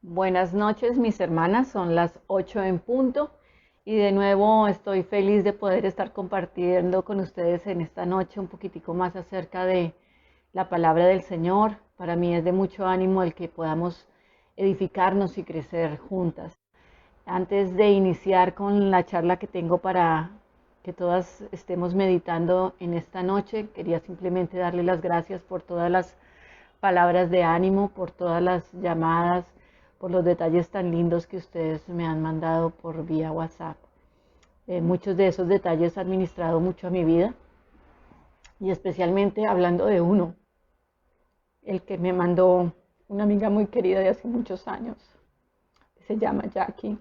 Buenas noches, mis hermanas, son las 8 en punto y de nuevo estoy feliz de poder estar compartiendo con ustedes en esta noche un poquitico más acerca de la palabra del Señor. Para mí es de mucho ánimo el que podamos edificarnos y crecer juntas. Antes de iniciar con la charla que tengo para que todas estemos meditando en esta noche, quería simplemente darle las gracias por todas las palabras de ánimo, por todas las llamadas, por los detalles tan lindos que ustedes me han mandado por vía WhatsApp. Muchos de esos detalles han ministrado mucho a mi vida y especialmente hablando de uno, el que me mandó una amiga muy querida de hace muchos años, se llama Jackie.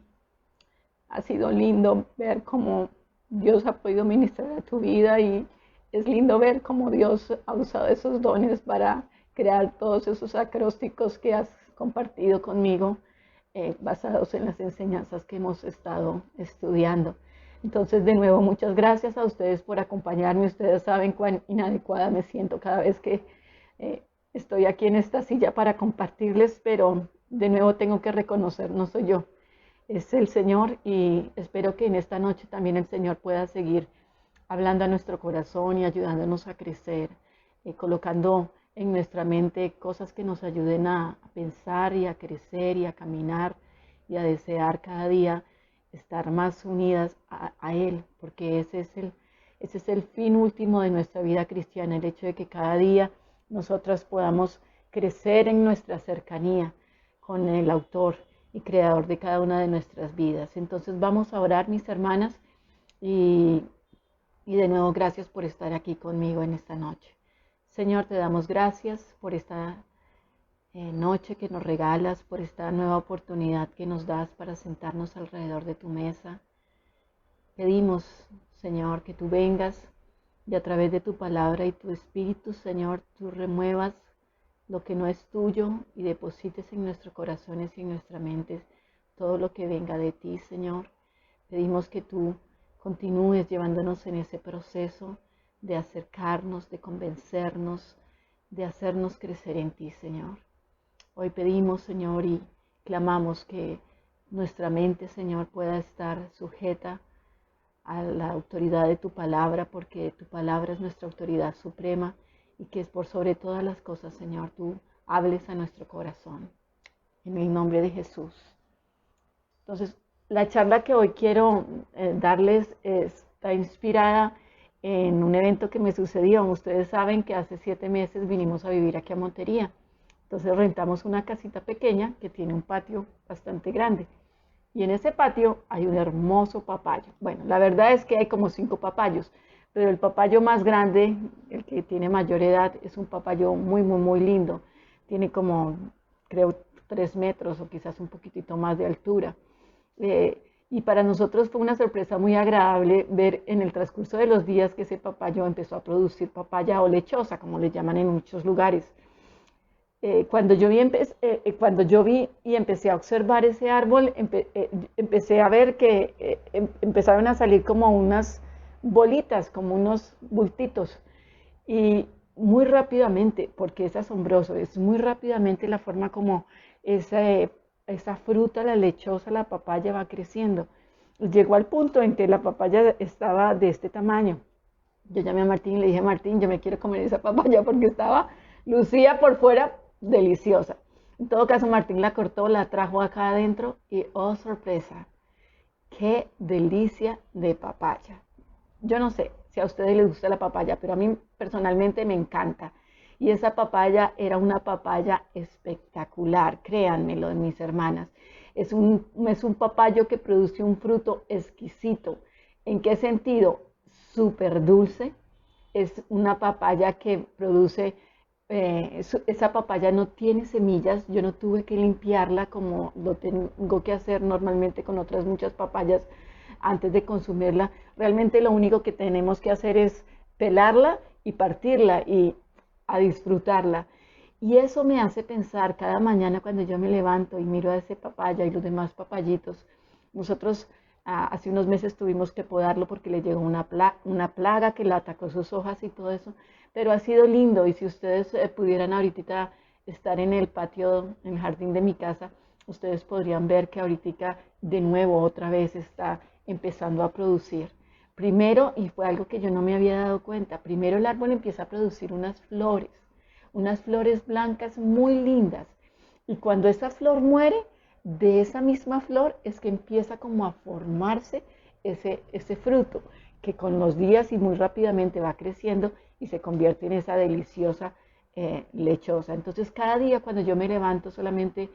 Ha sido lindo ver cómo Dios ha podido ministrar a tu vida y es lindo ver cómo Dios ha usado esos dones para crear todos esos acrósticos que has compartido conmigo, basados en las enseñanzas que hemos estado estudiando. Entonces, de nuevo, muchas gracias a ustedes por acompañarme. Ustedes saben cuán inadecuada me siento cada vez que estoy aquí en esta silla para compartirles, pero de nuevo tengo que reconocer, no soy yo, es el Señor, y espero que en esta noche también el Señor pueda seguir hablando a nuestro corazón y ayudándonos a crecer, colocando en nuestra mente cosas que nos ayuden a pensar y a crecer y a caminar y a desear cada día estar más unidas a Él, porque ese es el fin último de nuestra vida cristiana, el hecho de que cada día nosotras podamos crecer en nuestra cercanía con el autor y creador de cada una de nuestras vidas. Entonces vamos a orar, mis hermanas, y de nuevo gracias por estar aquí conmigo en esta noche. Señor, te damos gracias por esta noche que nos regalas, por esta nueva oportunidad que nos das para sentarnos alrededor de tu mesa. Pedimos, Señor, que tú vengas y a través de tu palabra y tu espíritu, Señor, tú remuevas lo que no es tuyo y deposites en nuestros corazones y en nuestra mente todo lo que venga de ti, Señor. Pedimos que tú continúes llevándonos en ese proceso de acercarnos, de convencernos, de hacernos crecer en ti, Señor. Hoy pedimos, Señor, y clamamos que nuestra mente, Señor, pueda estar sujeta a la autoridad de tu palabra, porque tu palabra es nuestra autoridad suprema, y que es por sobre todas las cosas, Señor, tú hables a nuestro corazón. En el nombre de Jesús. Entonces, la charla que hoy quiero darles está inspirada en un evento que me sucedió. Ustedes saben que hace 7 meses vinimos a vivir aquí a Montería. Entonces rentamos una casita pequeña que tiene un patio bastante grande. Y en ese patio hay un hermoso papayo. Bueno, la verdad es que hay como 5 papayos, pero el papayo más grande, el que tiene mayor edad, es un papayo muy, muy, muy lindo. Tiene como, creo, 3 metros o quizás un poquitito más de altura. Y para nosotros fue una sorpresa muy agradable ver en el transcurso de los días que ese papayo empezó a producir papaya o lechosa, como le llaman en muchos lugares. Cuando yo vi y empecé a observar ese árbol, empecé a ver que empezaron a salir como unas bolitas, como unos bultitos. Y muy rápidamente, porque es asombroso, es muy rápidamente la forma como esa fruta, la lechosa, la papaya va creciendo. Llegó al punto en que la papaya estaba de este tamaño. Yo llamé a Martín y le dije, Martín, yo me quiero comer esa papaya porque lucía por fuera deliciosa. En todo caso, Martín la cortó, la trajo acá adentro y, oh sorpresa, qué delicia de papaya. Yo no sé si a ustedes les gusta la papaya, pero a mí personalmente me encanta. Y esa papaya era una papaya espectacular, créanmelo, mis hermanas. Es un papayo que produce un fruto exquisito. ¿En qué sentido? Súper dulce. Es una papaya que produce, esa papaya no tiene semillas. Yo no tuve que limpiarla como lo tengo que hacer normalmente con otras muchas papayas antes de consumirla. Realmente lo único que tenemos que hacer es pelarla y partirla y a disfrutarla. Y eso me hace pensar cada mañana cuando yo me levanto y miro a ese papaya y los demás papayitos. Nosotros hace unos meses tuvimos que podarlo porque le llegó una plaga que le atacó sus hojas y todo eso. Pero ha sido lindo, y si ustedes pudieran ahorita estar en el patio, en el jardín de mi casa, ustedes podrían ver que ahorita de nuevo otra vez está empezando a producir. Primero, y fue algo que yo no me había dado cuenta, primero el árbol empieza a producir unas flores blancas muy lindas. Y cuando esa flor muere, de esa misma flor es que empieza como a formarse ese fruto, que con los días y muy rápidamente va creciendo y se convierte en esa deliciosa lechosa. Entonces cada día cuando yo me levanto solamente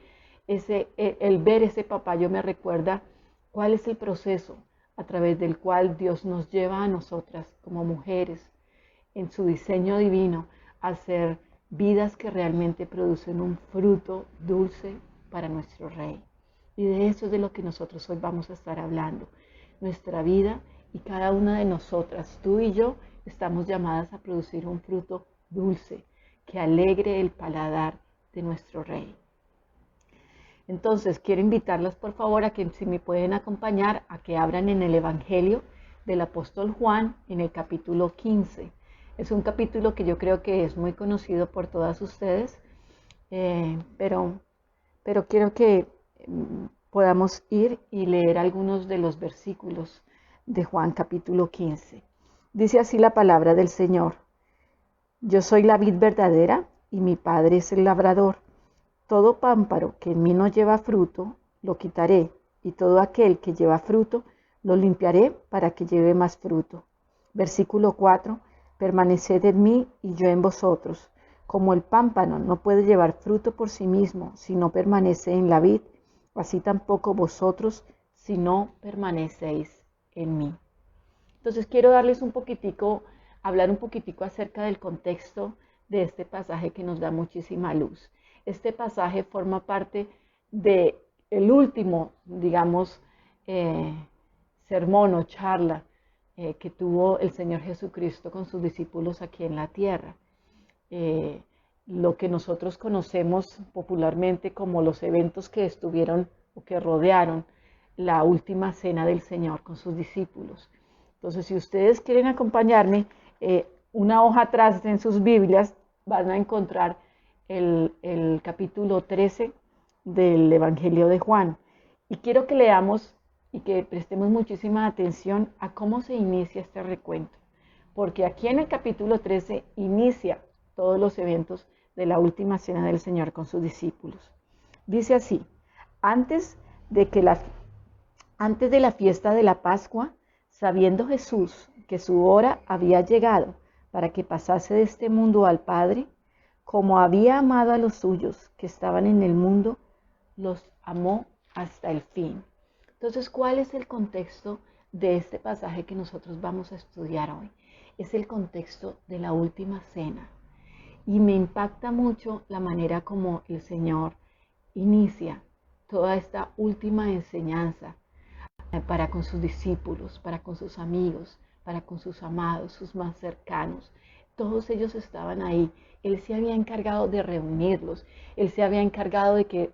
el ver ese papayo me recuerda cuál es el proceso a través del cual Dios nos lleva a nosotras como mujeres en su diseño divino a ser vidas que realmente producen un fruto dulce para nuestro Rey. Y de eso es de lo que nosotros hoy vamos a estar hablando. Nuestra vida y cada una de nosotras, tú y yo, estamos llamadas a producir un fruto dulce que alegre el paladar de nuestro Rey. Entonces, quiero invitarlas por favor a que si me pueden acompañar a que abran en el Evangelio del apóstol Juan en el capítulo 15. Es un capítulo que yo creo que es muy conocido por todas ustedes, pero quiero que podamos ir y leer algunos de los versículos de Juan capítulo 15. Dice así la palabra del Señor: Yo soy la vid verdadera y mi Padre es el labrador. Todo pámparo que en mí no lleva fruto, lo quitaré, y todo aquel que lleva fruto, lo limpiaré para que lleve más fruto. Versículo 4. Permaneced en mí y yo en vosotros. Como el pámpano no puede llevar fruto por sí mismo si no permanece en la vid, así tampoco vosotros si no permanecéis en mí. Entonces quiero darles hablar un poquitico acerca del contexto de este pasaje que nos da muchísima luz. Este pasaje forma parte del último, digamos, sermón o charla que tuvo el Señor Jesucristo con sus discípulos aquí en la tierra. Lo que nosotros conocemos popularmente como los eventos que estuvieron o que rodearon la última cena del Señor con sus discípulos. Entonces, si ustedes quieren acompañarme, una hoja atrás en sus Biblias van a encontrar el capítulo 13 del Evangelio de Juan. Y quiero que leamos y que prestemos muchísima atención a cómo se inicia este recuento. Porque aquí en el capítulo 13 inicia todos los eventos de la última cena del Señor con sus discípulos. Dice así: antes de la fiesta de la Pascua, sabiendo Jesús que su hora había llegado para que pasase de este mundo al Padre, como había amado a los suyos que estaban en el mundo, los amó hasta el fin. Entonces, ¿cuál es el contexto de este pasaje que nosotros vamos a estudiar hoy? Es el contexto de la última cena. Y me impacta mucho la manera como el Señor inicia toda esta última enseñanza para con sus discípulos, para con sus amigos, para con sus amados, sus más cercanos. Todos ellos estaban ahí. Él se había encargado de reunirlos. Él se había encargado de que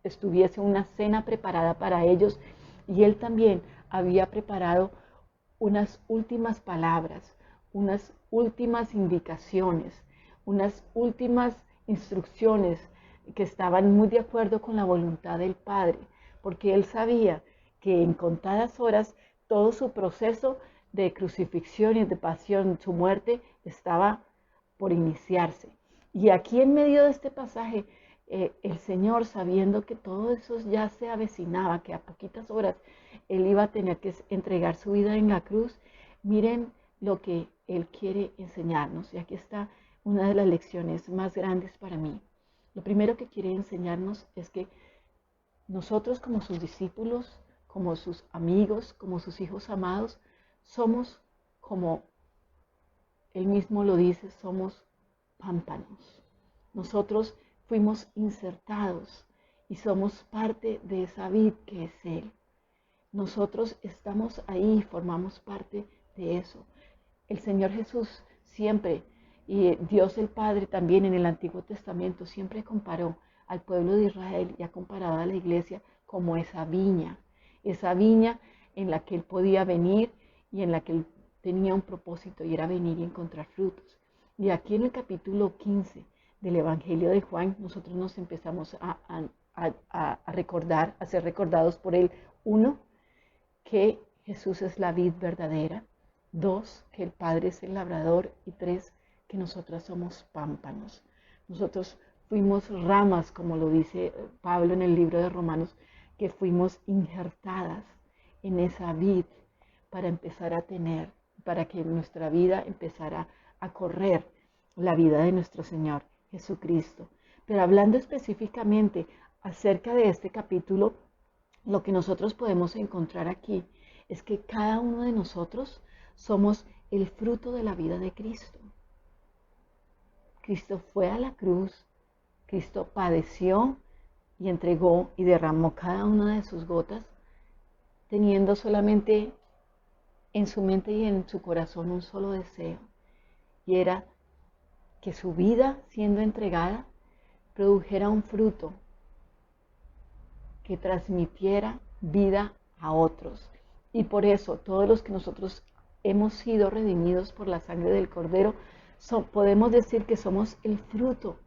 estuviese una cena preparada para ellos. Y Él también había preparado unas últimas palabras, unas últimas indicaciones, unas últimas instrucciones que estaban muy de acuerdo con la voluntad del Padre, porque Él sabía que en contadas horas todo su proceso de crucifixión y de pasión, su muerte, estaba por iniciarse. Y aquí en medio de este pasaje, el Señor, sabiendo que todo eso ya se avecinaba, que a poquitas horas Él iba a tener que entregar su vida en la cruz, miren lo que Él quiere enseñarnos. Y aquí está una de las lecciones más grandes para mí. Lo primero que quiere enseñarnos es que nosotros como sus discípulos, como sus amigos, como sus hijos amados, somos como Él mismo lo dice, somos pámpanos. Nosotros fuimos insertados y somos parte de esa vid que es Él. Nosotros estamos ahí, formamos parte de eso. El Señor Jesús siempre, y Dios el Padre también en el Antiguo Testamento, siempre comparó al pueblo de Israel y ha comparado a la iglesia como esa viña en la que Él podía venir y en la que Él tenía un propósito, y era venir y encontrar frutos. Y aquí en el capítulo 15 del Evangelio de Juan, nosotros nos empezamos a a ser recordados por Él. Uno, que Jesús es la vid verdadera. Dos, que el Padre es el labrador. Y tres, que nosotras somos pámpanos. Nosotros fuimos ramas, como lo dice Pablo en el libro de Romanos, que fuimos injertadas en esa vid para empezar a tener, para que nuestra vida empezara a correr la vida de nuestro Señor Jesucristo. Pero hablando específicamente acerca de este capítulo, lo que nosotros podemos encontrar aquí es que cada uno de nosotros somos el fruto de la vida de Cristo. Cristo fue a la cruz, Cristo padeció y entregó y derramó cada una de sus gotas, teniendo solamente en su mente y en su corazón un solo deseo, y era que su vida siendo entregada produjera un fruto que transmitiera vida a otros. Y por eso todos los que nosotros hemos sido redimidos por la sangre del Cordero, podemos decir que somos el fruto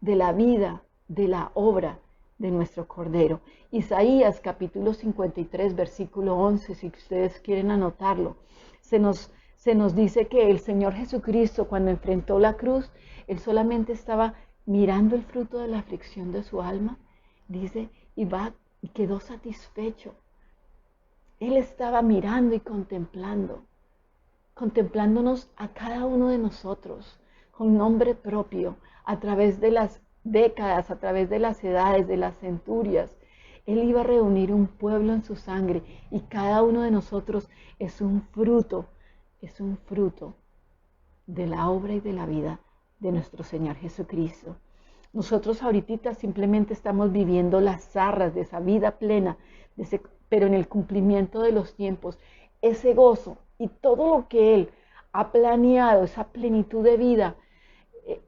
de la vida, de la obra de nuestro Cordero. Isaías capítulo 53, versículo 11, si ustedes quieren anotarlo, se nos dice que el Señor Jesucristo, cuando enfrentó la cruz, Él solamente estaba mirando el fruto de la aflicción de su alma, dice, y quedó satisfecho. Él estaba mirando y contemplándonos a cada uno de nosotros, con nombre propio, a través de las décadas, a través de las edades, de las centurias. Él iba a reunir un pueblo en su sangre, y cada uno de nosotros es un fruto de la obra y de la vida de nuestro Señor Jesucristo. Nosotros ahorita simplemente estamos viviendo las zarras de esa vida plena, pero en el cumplimiento de los tiempos, ese gozo y todo lo que Él ha planeado, esa plenitud de vida,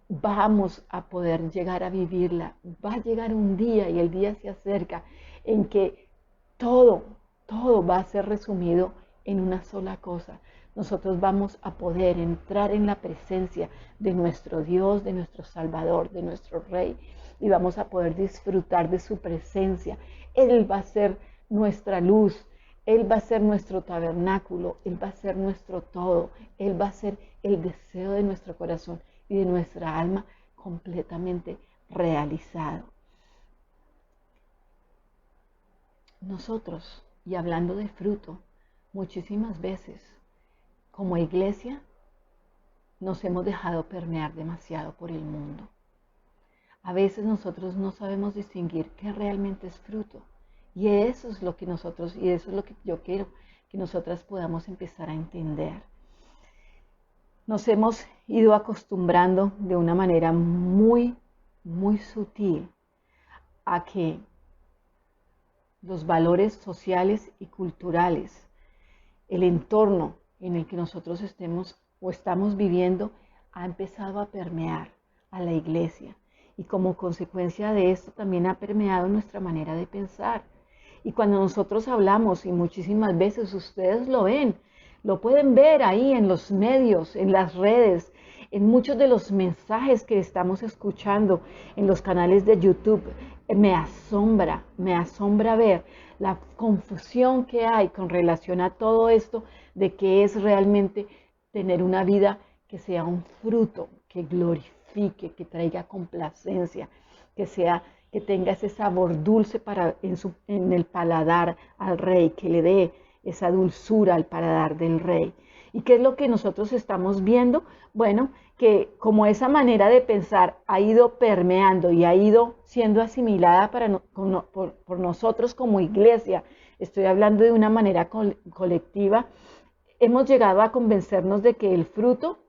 vamos a poder llegar a vivirla. Va a llegar un día, y el día se acerca, en que todo va a ser resumido en una sola cosa. Nosotros vamos a poder entrar en la presencia de nuestro Dios, de nuestro Salvador, de nuestro Rey, y vamos a poder disfrutar de su presencia. Él va a ser nuestra luz, Él va a ser nuestro tabernáculo, Él va a ser nuestro todo, Él va a ser el deseo de nuestro corazón y de nuestra alma completamente realizado. Nosotros, y hablando de fruto, muchísimas veces como iglesia nos hemos dejado permear demasiado por el mundo. A veces nosotros no sabemos distinguir qué realmente es fruto, y eso es lo que yo quiero que nosotras podamos empezar a entender. Nos hemos ido acostumbrando de una manera muy, muy sutil a que los valores sociales y culturales, el entorno en el que nosotros estamos viviendo, ha empezado a permear a la iglesia. Y como consecuencia de esto también ha permeado nuestra manera de pensar. Y cuando nosotros hablamos, y muchísimas veces ustedes lo ven, lo pueden ver ahí en los medios, en las redes, en muchos de los mensajes que estamos escuchando en los canales de YouTube, me asombra ver la confusión que hay con relación a todo esto, de que es realmente tener una vida que sea un fruto, que glorifique, que traiga complacencia, que tenga ese sabor dulce en el paladar al Rey, que le dé esa dulzura al paladar del Rey. ¿Y qué es lo que nosotros estamos viendo? Bueno, que como esa manera de pensar ha ido permeando y ha ido siendo asimilada por nosotros como iglesia, estoy hablando de una manera colectiva, hemos llegado a convencernos de que el fruto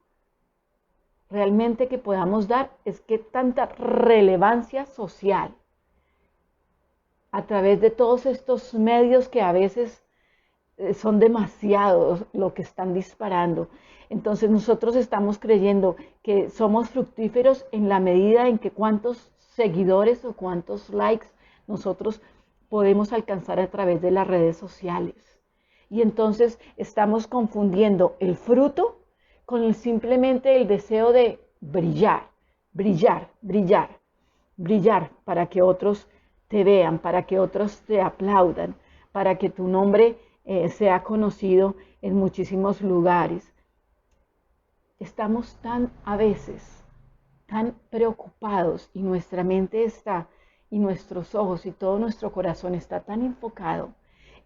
realmente que podamos dar es que tanta relevancia social a través de todos estos medios que a veces son demasiados lo que están disparando. Entonces nosotros estamos creyendo que somos fructíferos en la medida en que cuántos seguidores o cuántos likes nosotros podemos alcanzar a través de las redes sociales. Y entonces estamos confundiendo el fruto con simplemente el deseo de brillar para que otros te vean, para que otros te aplaudan, para que tu nombre sea conocido en muchísimos lugares. Estamos a veces tan preocupados y nuestra mente está, y nuestros ojos y todo nuestro corazón está tan enfocado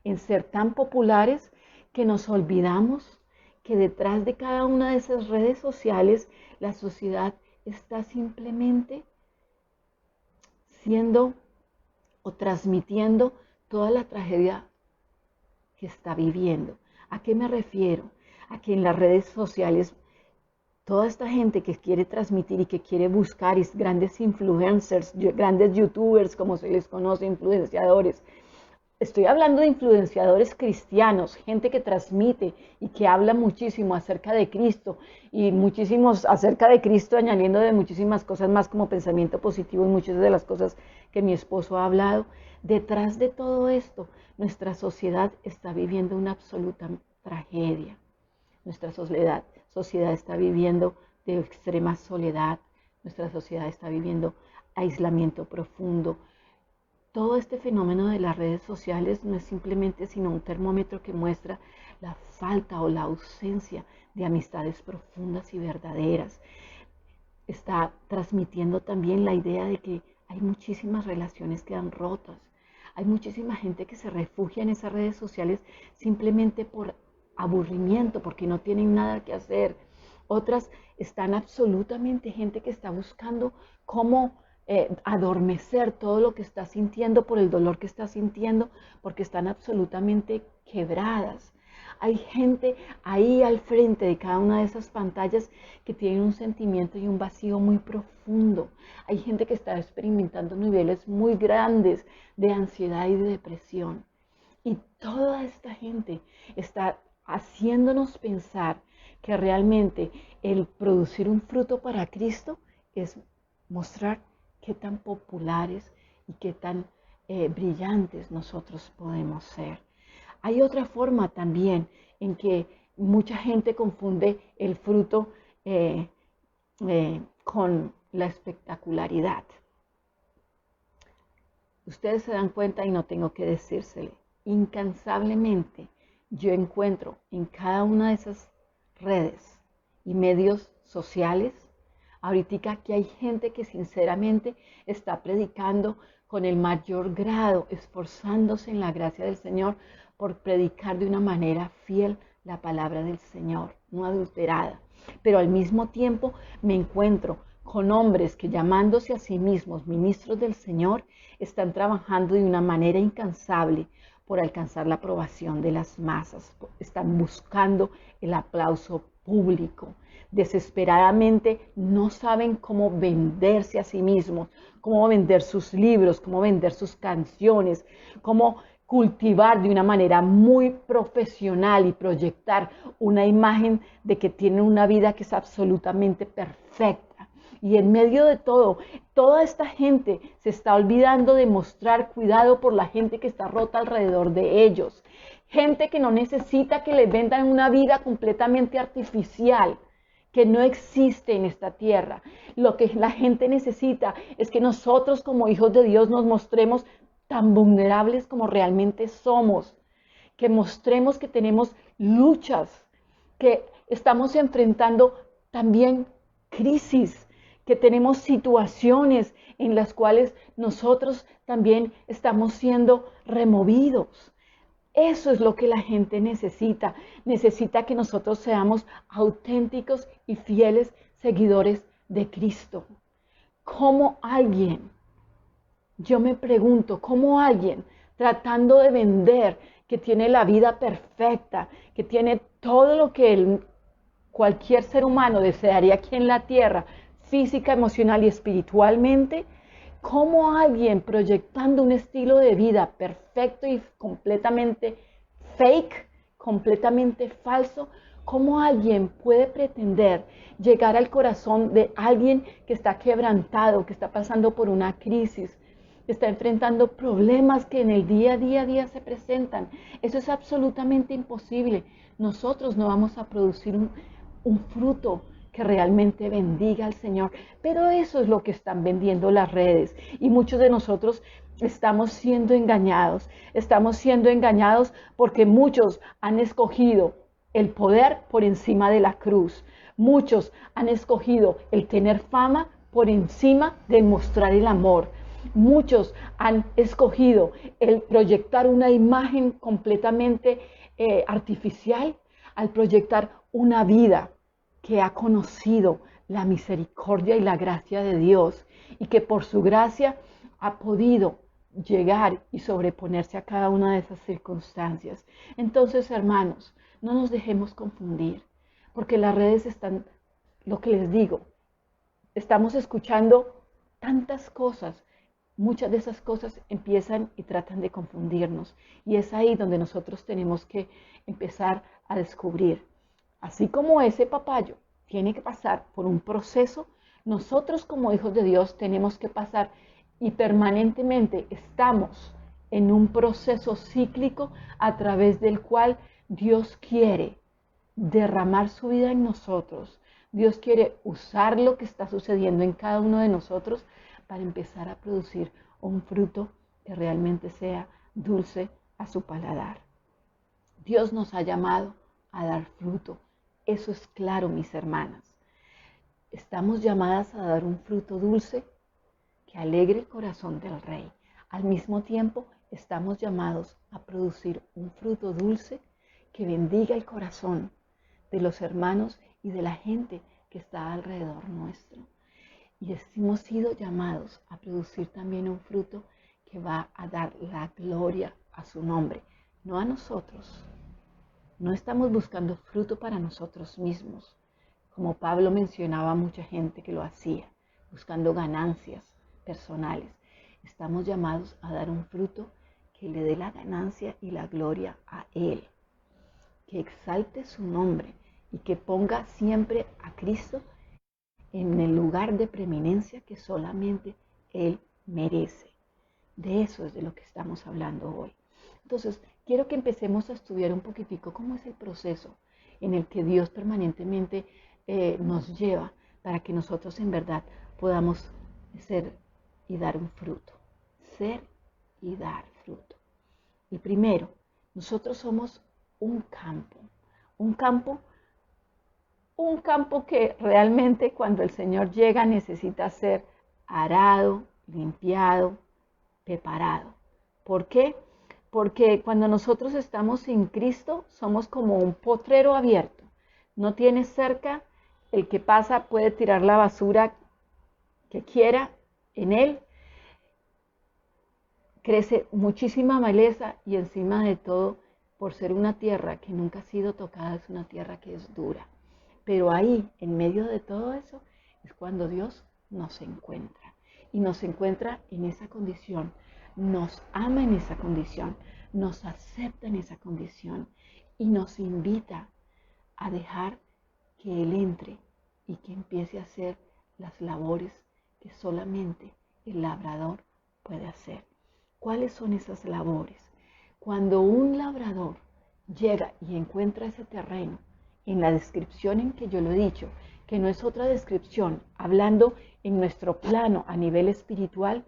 en ser tan populares que nos olvidamos que detrás de cada una de esas redes sociales la sociedad está simplemente siendo o transmitiendo toda la tragedia que está viviendo. ¿A qué me refiero? A que en las redes sociales toda esta gente que quiere transmitir y que quiere buscar grandes influencers, grandes youtubers, como se les conoce, influenciadores. Estoy hablando de influenciadores cristianos, gente que transmite y que habla muchísimo acerca de Cristo y muchísimos acerca de Cristo, añadiendo de muchísimas cosas más como pensamiento positivo y muchas de las cosas que mi esposo ha hablado. Detrás de todo esto, nuestra sociedad está viviendo una absoluta tragedia. Nuestra sociedad está viviendo de extrema soledad. Nuestra sociedad está viviendo aislamiento profundo. Todo este fenómeno de las redes sociales no es simplemente sino un termómetro que muestra la falta o la ausencia de amistades profundas y verdaderas. Está transmitiendo también la idea de que hay muchísimas relaciones que han rotas. Hay muchísima gente que se refugia en esas redes sociales simplemente por aburrimiento, porque no tienen nada que hacer. Otras están absolutamente gente que está buscando cómo adormecer todo lo que está sintiendo por el dolor que está sintiendo, porque están absolutamente quebradas. Hay gente ahí al frente de cada una de esas pantallas que tiene un sentimiento y un vacío muy profundo. Hay gente que está experimentando niveles muy grandes de ansiedad y de depresión. Y toda esta gente está haciéndonos pensar que realmente el producir un fruto para Cristo es mostrar qué tan populares y qué tan brillantes nosotros podemos ser. Hay otra forma también en que mucha gente confunde el fruto con la espectacularidad. Ustedes se dan cuenta y no tengo que decírsele. Incansablemente yo encuentro en cada una de esas redes y medios sociales ahorita que hay gente que sinceramente está predicando con el mayor grado, esforzándose en la gracia del Señor por predicar de una manera fiel la palabra del Señor, no adulterada. Pero al mismo tiempo me encuentro con hombres que, llamándose a sí mismos ministros del Señor, están trabajando de una manera incansable por alcanzar la aprobación de las masas. Están buscando el aplauso público. Desesperadamente no saben cómo venderse a sí mismos, cómo vender sus libros, cómo vender sus canciones, cómo cultivar de una manera muy profesional y proyectar una imagen de que tienen una vida que es absolutamente perfecta. Y en medio de todo, toda esta gente se está olvidando de mostrar cuidado por la gente que está rota alrededor de ellos. Gente que no necesita que les vendan una vida completamente artificial, que no existe en esta tierra. Lo que la gente necesita es que nosotros como hijos de Dios nos mostremos tan vulnerables como realmente somos, que mostremos que tenemos luchas, que estamos enfrentando también crisis, que tenemos situaciones en las cuales nosotros también estamos siendo removidos. Eso es lo que la gente necesita. Necesita que nosotros seamos auténticos y fieles seguidores de Cristo. ¿Cómo alguien, yo me pregunto, cómo alguien tratando de vender que tiene la vida perfecta, que tiene todo lo que cualquier ser humano desearía aquí en la tierra, física, emocional y espiritualmente, cómo alguien proyectando un estilo de vida perfecto y completamente fake, completamente falso, cómo alguien puede pretender llegar al corazón de alguien que está quebrantado, que está pasando por una crisis, que está enfrentando problemas que en el día a día se presentan. Eso es absolutamente imposible. Nosotros no vamos a producir un fruto que realmente bendiga al Señor. Pero eso es lo que están vendiendo las redes. Y muchos de nosotros estamos siendo engañados. Estamos siendo engañados porque muchos han escogido el poder por encima de la cruz. Muchos han escogido el tener fama por encima de mostrar el amor. Muchos han escogido el proyectar una imagen completamente artificial al proyectar una vida que ha conocido la misericordia y la gracia de Dios y que por su gracia ha podido llegar y sobreponerse a cada una de esas circunstancias. Entonces, hermanos, no nos dejemos confundir, porque las redes están, lo que les digo, estamos escuchando tantas cosas. Muchas de esas cosas empiezan y tratan de confundirnos. Y es ahí donde nosotros tenemos que empezar a descubrir. Así como ese papayo tiene que pasar por un proceso, nosotros como hijos de Dios tenemos que pasar y permanentemente estamos en un proceso cíclico a través del cual Dios quiere derramar su vida en nosotros. Dios quiere usar lo que está sucediendo en cada uno de nosotros para empezar a producir un fruto que realmente sea dulce a su paladar. Dios nos ha llamado a dar fruto. Eso es claro, mis hermanas. Estamos llamadas a dar un fruto dulce que alegre el corazón del Rey. Al mismo tiempo, estamos llamados a producir un fruto dulce que bendiga el corazón de los hermanos y de la gente que está alrededor nuestro. Y hemos sido llamados a producir también un fruto que va a dar la gloria a su nombre, no a nosotros. No estamos buscando fruto para nosotros mismos, como Pablo mencionaba a mucha gente que lo hacía, buscando ganancias personales. Estamos llamados a dar un fruto que le dé la ganancia y la gloria a Él, que exalte su nombre y que ponga siempre a Cristo en el lugar de preeminencia que solamente Él merece. De eso es de lo que estamos hablando hoy. Entonces, quiero que empecemos a estudiar un poquitico cómo es el proceso en el que Dios permanentemente nos lleva para que nosotros en verdad podamos ser y dar un fruto. Ser y dar fruto. Y primero, nosotros somos un campo que realmente cuando el Señor llega necesita ser arado, limpiado, preparado. ¿Por qué? Porque cuando nosotros estamos en Cristo somos como un potrero abierto. No tiene cerca, el que pasa puede tirar la basura que quiera en él. Crece muchísima maleza y encima de todo, por ser una tierra que nunca ha sido tocada, es una tierra que es dura. Pero ahí, en medio de todo eso, es cuando Dios nos encuentra. Y nos encuentra en esa condición, nos ama en esa condición, nos acepta en esa condición y nos invita a dejar que Él entre y que empiece a hacer las labores que solamente el labrador puede hacer. ¿Cuáles son esas labores? Cuando un labrador llega y encuentra ese terreno, en la descripción en que yo lo he dicho, que no es otra descripción, hablando en nuestro plano a nivel espiritual,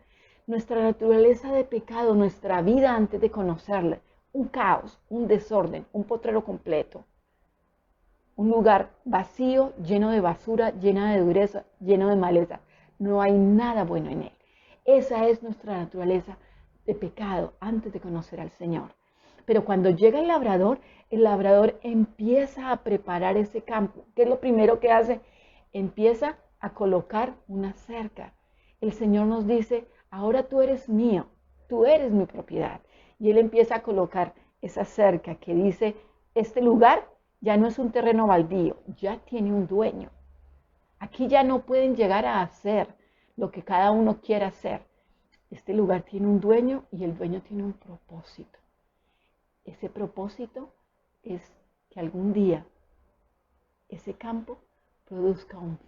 nuestra naturaleza de pecado, nuestra vida antes de conocerla, un caos, un desorden, un potrero completo, un lugar vacío, lleno de basura, llena de dureza, lleno de maleza. No hay nada bueno en él. Esa es nuestra naturaleza de pecado antes de conocer al Señor. Pero cuando llega el labrador empieza a preparar ese campo. ¿Qué es lo primero que hace? Empieza a colocar una cerca. El Señor nos dice, ahora tú eres mío, tú eres mi propiedad. Y Él empieza a colocar esa cerca que dice, este lugar ya no es un terreno baldío, ya tiene un dueño. Aquí ya no pueden llegar a hacer lo que cada uno quiera hacer. Este lugar tiene un dueño y el dueño tiene un propósito. Ese propósito es que algún día ese campo produzca un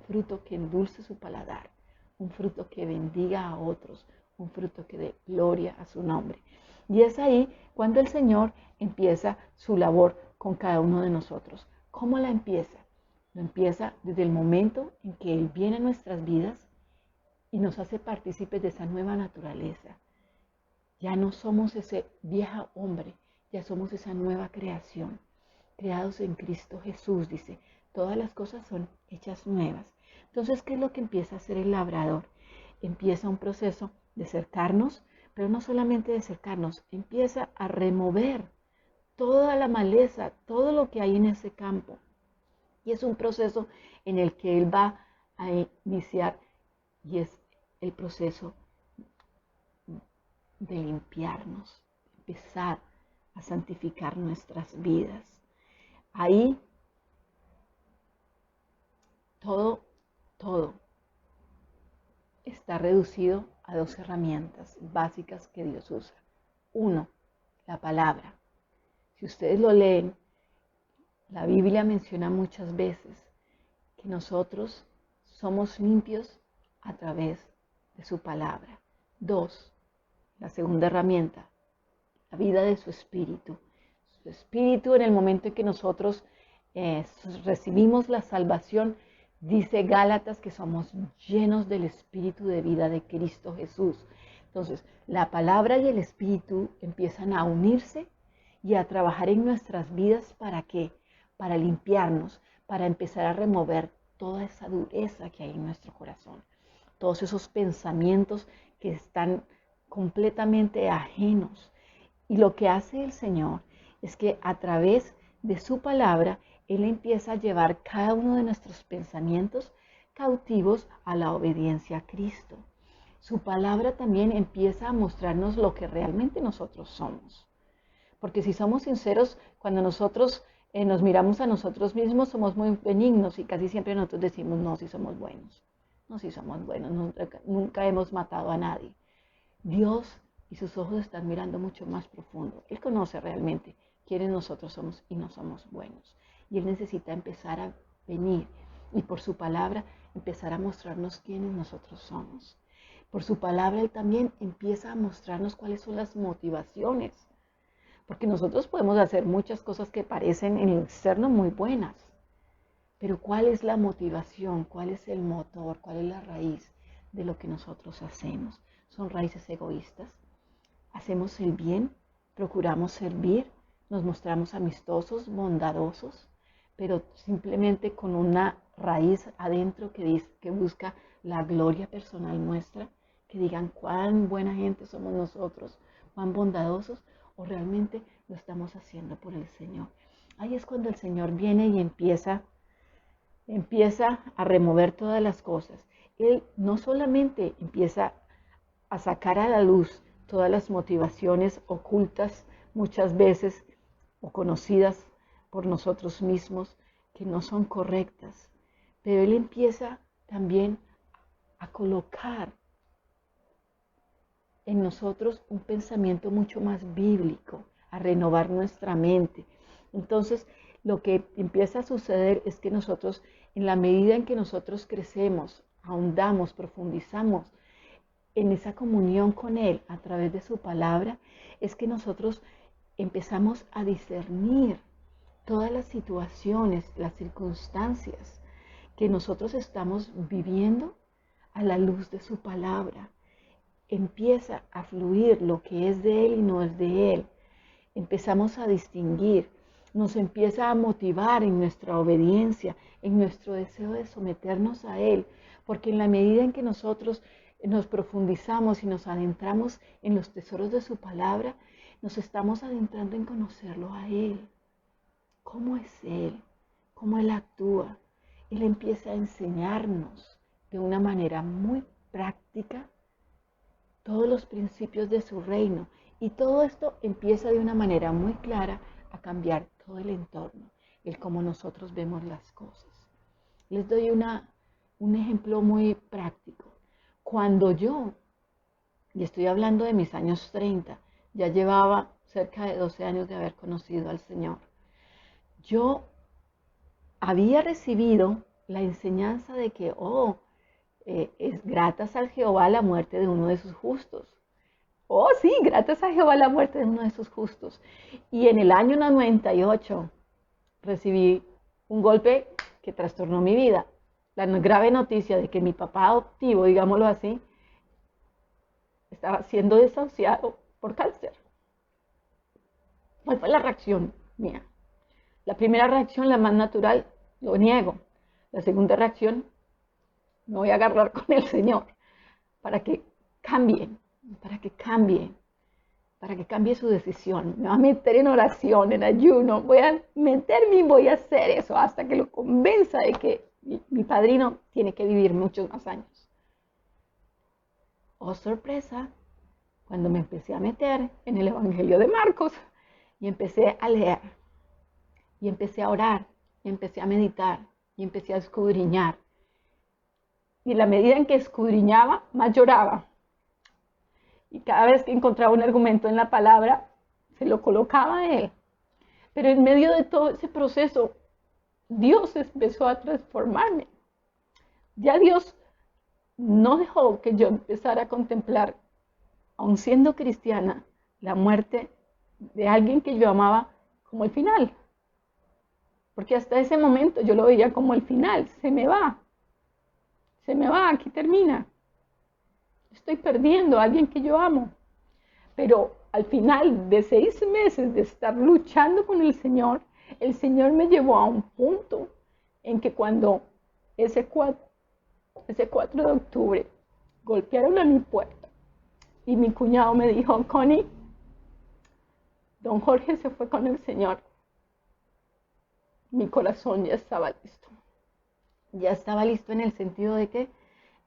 fruto que endulce su paladar, un fruto que bendiga a otros, un fruto que dé gloria a su nombre. Y es ahí cuando el Señor empieza su labor con cada uno de nosotros. ¿Cómo la empieza? Lo empieza desde el momento en que Él viene a nuestras vidas y nos hace partícipes de esa nueva naturaleza. Ya no somos ese viejo hombre, ya somos esa nueva creación, creados en Cristo Jesús, dice. Todas las cosas son hechas nuevas. Entonces, ¿qué es lo que empieza a hacer el labrador? Empieza un proceso de cercarnos, pero no solamente de cercarnos, empieza a remover toda la maleza, todo lo que hay en ese campo. Y es un proceso en el que él va a iniciar y es el proceso de limpiarnos, empezar a santificar nuestras vidas. Ahí todo está reducido a dos herramientas básicas que Dios usa. Uno, la palabra. Si ustedes lo leen, la Biblia menciona muchas veces que nosotros somos limpios a través de su palabra. Dos, la segunda herramienta, la vida de su espíritu. Su espíritu, en el momento en que nosotros recibimos la salvación, dice Gálatas que somos llenos del espíritu de vida de Cristo Jesús. Entonces, la palabra y el espíritu empiezan a unirse y a trabajar en nuestras vidas. ¿Para qué? Para limpiarnos, para empezar a remover toda esa dureza que hay en nuestro corazón. Todos esos pensamientos que están completamente ajenos. Y lo que hace el Señor es que a través de su palabra, Él empieza a llevar cada uno de nuestros pensamientos cautivos a la obediencia a Cristo. Su palabra también empieza a mostrarnos lo que realmente nosotros somos. Porque si somos sinceros, cuando nosotros nos miramos a nosotros mismos, somos muy benignos y casi siempre nosotros decimos, no, si somos buenos. No, si somos buenos, nunca hemos matado a nadie. Dios y sus ojos están mirando mucho más profundo. Él conoce realmente quiénes nosotros somos y no somos buenos. Y Él necesita empezar a venir y por su palabra empezar a mostrarnos quiénes nosotros somos. Por su palabra Él también empieza a mostrarnos cuáles son las motivaciones. Porque nosotros podemos hacer muchas cosas que parecen en el externo muy buenas. Pero ¿cuál es la motivación? ¿Cuál es el motor? ¿Cuál es la raíz de lo que nosotros hacemos? Son raíces egoístas. Hacemos el bien, procuramos servir, nos mostramos amistosos, bondadosos, pero simplemente con una raíz adentro que busca la gloria personal nuestra, que digan cuán buena gente somos nosotros, cuán bondadosos, o realmente lo estamos haciendo por el Señor. Ahí es cuando el Señor viene y empieza a remover todas las cosas. Él no solamente empieza a sacar a la luz todas las motivaciones ocultas muchas veces o conocidas por nosotros mismos que no son correctas, pero Él empieza también a colocar en nosotros un pensamiento mucho más bíblico, a renovar nuestra mente. Entonces, lo que empieza a suceder es que nosotros, en la medida en que nosotros crecemos, ahondamos, profundizamos en esa comunión con Él a través de su palabra, es que nosotros empezamos a discernir todas las situaciones, las circunstancias que nosotros estamos viviendo a la luz de su palabra. Empieza a fluir lo que es de Él y no es de Él. Empezamos a distinguir, nos empieza a motivar en nuestra obediencia, en nuestro deseo de someternos a Él, porque en la medida en que nosotros nos profundizamos y nos adentramos en los tesoros de su palabra, nos estamos adentrando en conocerlo a Él. ¿Cómo es Él? ¿Cómo Él actúa? Él empieza a enseñarnos de una manera muy práctica todos los principios de su reino. Y todo esto empieza de una manera muy clara a cambiar todo el entorno, el cómo nosotros vemos las cosas. Les doy un ejemplo muy práctico. Cuando yo, y estoy hablando de mis años 30, ya llevaba cerca de 12 años de haber conocido al Señor, yo había recibido la enseñanza de que, es gratas al Jehová la muerte de uno de sus justos. Oh, sí, gratas a Jehová la muerte de uno de sus justos. Y en el año 98 recibí un golpe que trastornó mi vida. La grave noticia de que mi papá adoptivo, digámoslo así, estaba siendo desahuciado por cáncer. ¿Cuál fue la reacción mía? La primera reacción, la más natural, lo niego. La segunda reacción, me voy a agarrar con el Señor para que cambie, para que cambie, para que cambie su decisión. Me va a meter en oración, en ayuno, voy a meterme y voy a hacer eso hasta que lo convenza de que mi padrino tiene que vivir muchos más años. Oh, sorpresa, cuando me empecé a meter en el Evangelio de Marcos y empecé a leer, y empecé a orar, y empecé a meditar, y empecé a escudriñar. Y la medida en que escudriñaba, más lloraba. Y cada vez que encontraba un argumento en la palabra, se lo colocaba a él. Pero en medio de todo ese proceso, Dios empezó a transformarme. Ya Dios no dejó que yo empezara a contemplar, aun siendo cristiana, la muerte de alguien que yo amaba como el final. Porque hasta ese momento yo lo veía como el final. Se me va, aquí termina. Estoy perdiendo a alguien que yo amo. Pero al final de 6 meses de estar luchando con el Señor me llevó a un punto en que cuando ese 4 de octubre golpearon a mi puerta y mi cuñado me dijo: Connie, don Jorge se fue con el Señor. Mi corazón ya estaba listo. Ya estaba listo en el sentido de que,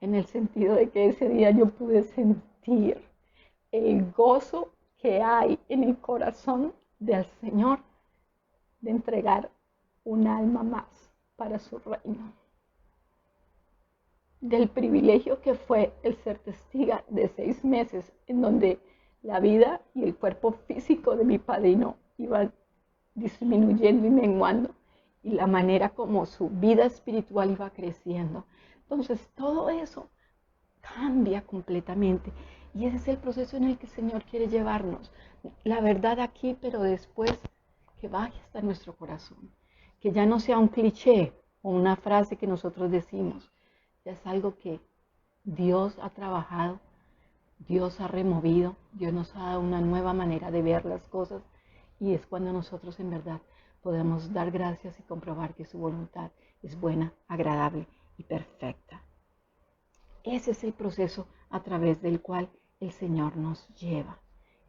ese día yo pude sentir el gozo que hay en el corazón del Señor de entregar un alma más para su reino. Del privilegio que fue el ser testiga de 6 meses en donde la vida y el cuerpo físico de mi padrino iban disminuyendo y menguando, y la manera como su vida espiritual iba creciendo. Entonces todo eso cambia completamente, y ese es el proceso en el que el Señor quiere llevarnos. La verdad aquí, pero después que vaya hasta nuestro corazón, que ya no sea un cliché o una frase que nosotros decimos, ya es algo que Dios ha trabajado, Dios ha removido, Dios nos ha dado una nueva manera de ver las cosas, y es cuando nosotros en verdad podemos dar gracias y comprobar que su voluntad es buena, agradable y perfecta. Ese es el proceso a través del cual el Señor nos lleva.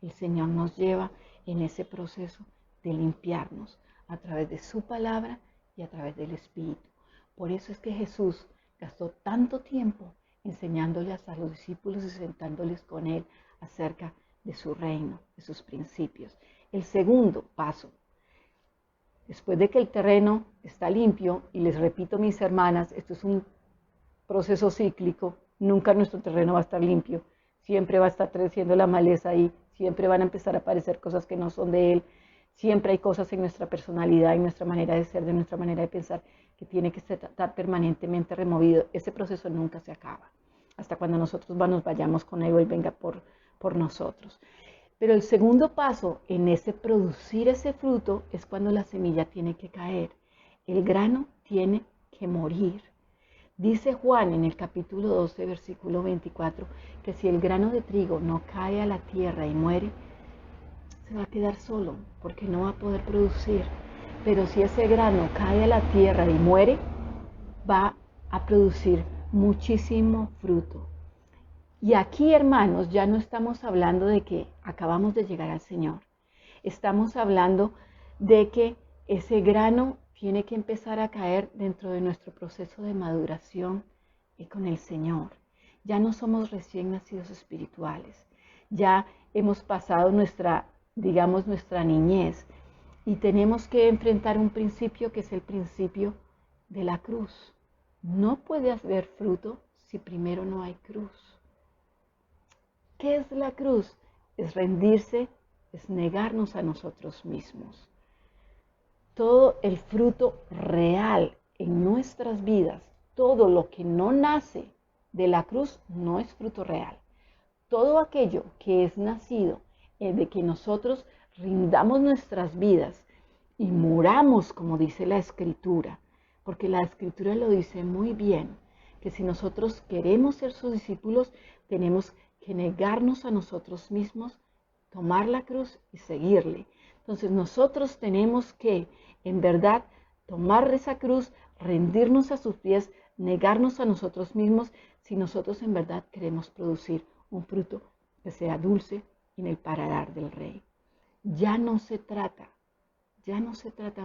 El Señor nos lleva en ese proceso de limpiarnos a través de su palabra y a través del Espíritu. Por eso es que Jesús gastó tanto tiempo enseñándoles a los discípulos y sentándoles con Él acerca de su reino, de sus principios. El segundo paso, después de que el terreno está limpio, y les repito, mis hermanas, esto es un proceso cíclico, nunca nuestro terreno va a estar limpio, siempre va a estar creciendo la maleza ahí, siempre van a empezar a aparecer cosas que no son de Él, siempre hay cosas en nuestra personalidad, en nuestra manera de ser, de nuestra manera de pensar, que tiene que estar permanentemente removido. Ese proceso nunca se acaba, hasta cuando nosotros nos vayamos con Él, Él venga por nosotros. Pero el segundo paso en ese producir ese fruto es cuando la semilla tiene que caer. El grano tiene que morir. Dice Juan en el capítulo 12, versículo 24, que si el grano de trigo no cae a la tierra y muere, se va a quedar solo, porque no va a poder producir. Pero si ese grano cae a la tierra y muere, va a producir muchísimo fruto. Y aquí, hermanos, ya no estamos hablando de que acabamos de llegar al Señor. Estamos hablando de que ese grano tiene que empezar a caer dentro de nuestro proceso de maduración con el Señor. Ya no somos recién nacidos espirituales. Ya hemos pasado nuestra niñez, y tenemos que enfrentar un principio que es el principio de la cruz. No puede haber fruto si primero no hay cruz. ¿Qué es la cruz? Es rendirse, es negarnos a nosotros mismos. Todo el fruto real en nuestras vidas, todo lo que no nace de la cruz no es fruto real. Todo aquello que es nacido de que nosotros rindamos nuestras vidas y muramos, como dice la Escritura, porque la Escritura lo dice muy bien, que si nosotros queremos ser sus discípulos, tenemos que negarnos a nosotros mismos, tomar la cruz y seguirle. Entonces nosotros tenemos que, en verdad, tomar esa cruz, rendirnos a sus pies, negarnos a nosotros mismos, si nosotros en verdad queremos producir un fruto que sea dulce en el paladar del Rey. Ya no se trata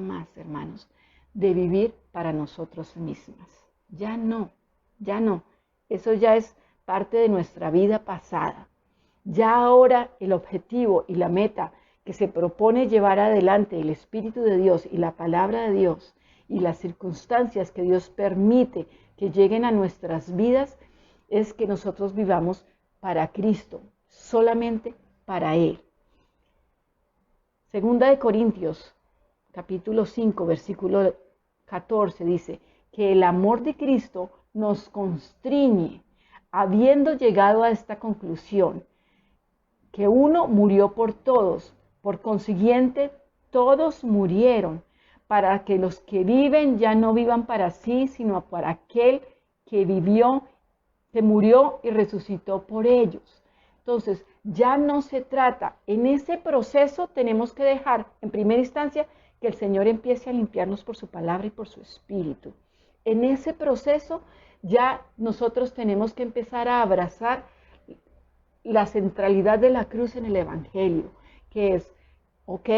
más, hermanos, de vivir para nosotros mismas. Ya no. Eso ya es parte de nuestra vida pasada. Ya ahora el objetivo y la meta que se propone llevar adelante el Espíritu de Dios y la palabra de Dios y las circunstancias que Dios permite que lleguen a nuestras vidas es que nosotros vivamos para Cristo, solamente para Él. Segunda de Corintios, capítulo 5, versículo 14, dice que el amor de Cristo nos constriñe, habiendo llegado a esta conclusión, que uno murió por todos, por consiguiente todos murieron, para que los que viven ya no vivan para sí, sino para aquel que vivió, que murió y resucitó por ellos. Entonces, ya no se trata, en ese proceso tenemos que dejar, en primera instancia, que el Señor empiece a limpiarnos por su palabra y por su Espíritu. En ese proceso ya nosotros tenemos que empezar a abrazar la centralidad de la cruz en el Evangelio, que es, ok,